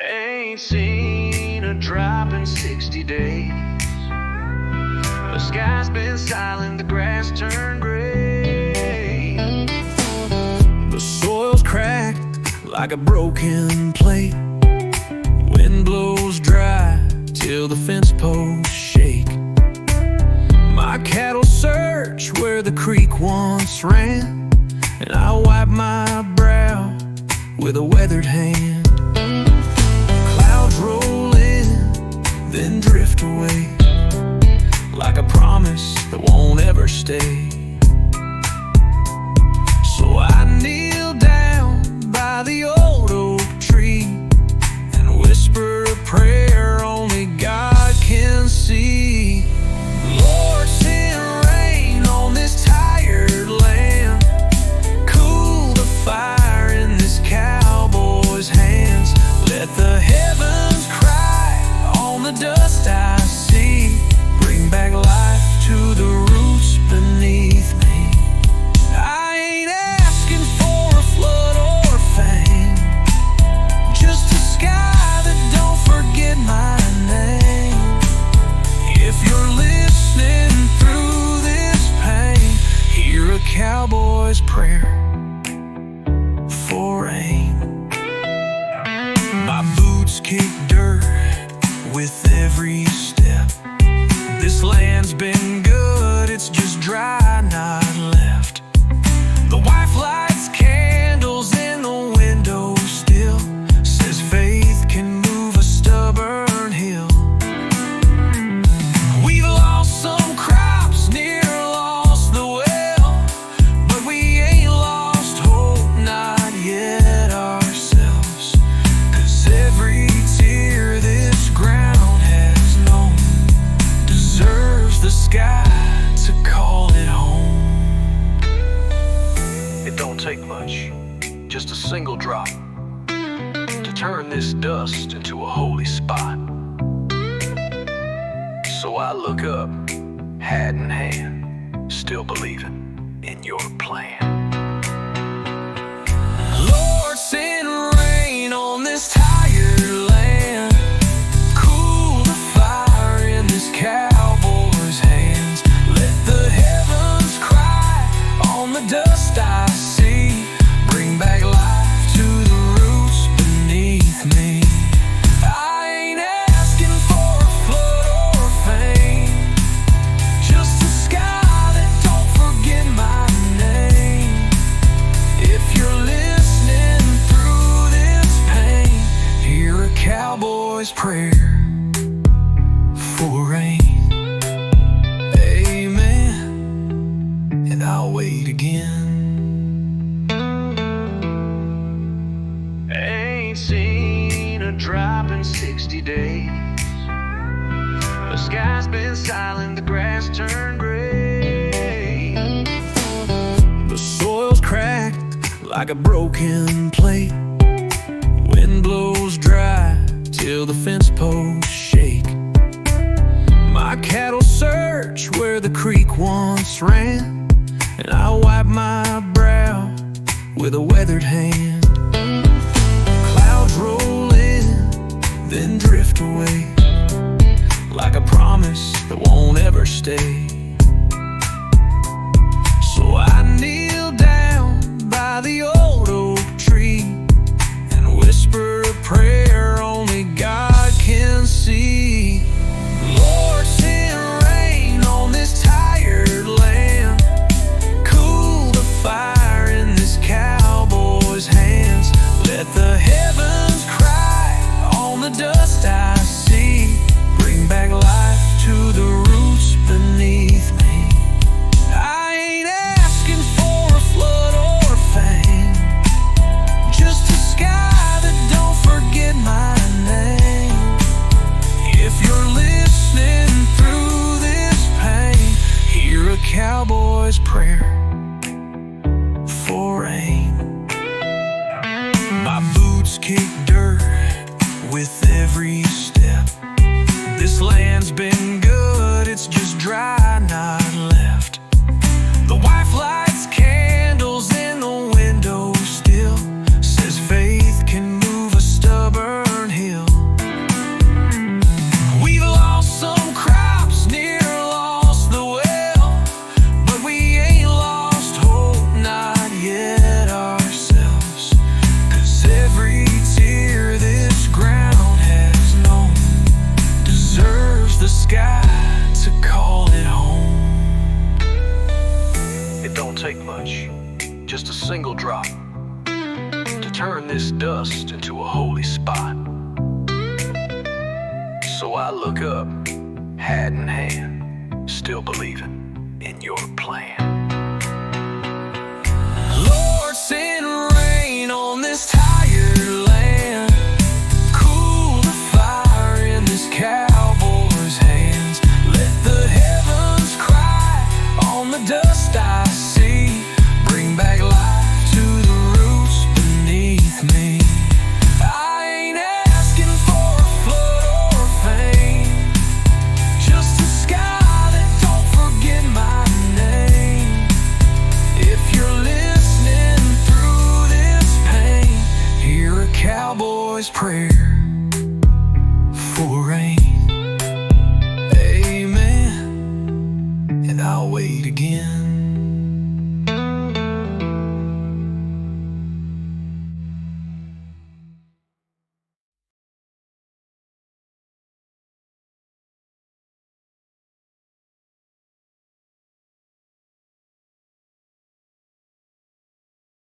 Ain't seen a drop in 60 days. The sky's been silent, the grass turned gray. The soil's cracked like a broken plate. Wind blows dry till the fence posts shake. My cattle search where the creek once ran, and I wipe my brow with a weathered hand. Clouds roll in, then drift away, like a promise that won't ever stay. So I kneel down by the old oak tree and whisper a prayer only God can see. Lord, send rain on this tired land, cool the fire in this cowboy's hands. Let the heavens cry on the dust I see, bring back life to the roots beneath me. I ain't asking for a flood or fame, just a sky that don't forget my name. If you're listening through this pain, hear a cowboy's prayer for rain. My boots kick dirt with every step. This land's been good, it's just dry, not left. The wife lights candles in the window still, says faith can move a stubborn hill. We've lost some crops, near lost the well, but we ain't lost hope, not yet ourselves. 'Cause every tear this ground has known deserves the sky to call it home. It don't take much, just a single drop, to turn this dust into a holy spot. So I look up, hat in hand, still believing in your plan. Lord, send rain on this tired land, cool the fire in this cowboy's hands. Let the heavens cry on the dust I see, bring back life to the roots beneath me. I ain't asking for a flood or fame, just a sky that don't forget my name. If you're listening through this pain, hear a cowboy's prayer for rain. Amen, and I'll wait again. Ain't seen a drop in 60 days. The sky's been silent, the grass turned gray. The soil's cracked like a broken plate. Wind blows dry till the fence posts shake. My cattle search where the creek once ran, and I wipe my brow with a weathered hand. Clouds roll in, then drift away, like a promise that won't ever stay. So I kneel down by the old oak tree and whisper a prayer only God can see. Lord, send rain on this tired land, cool the fire in this cowboy's hands. Let the heavens cry on the dust I see, bring back life to the roots beneath. take much, just a single drop, to turn this dust into a holy spot. So I look up, hat in hand, still believing in your plan. Lord, send rain on this tired land, cool the fire in this cowboy's hands. Let the heavens cry on the dust I see, bring back life to the roots beneath me. I ain't asking for a flood or fame, just a sky that don't forget my name. If you're listening through this pain, hear a cowboy's prayer for rain. Amen, and I'll wait again.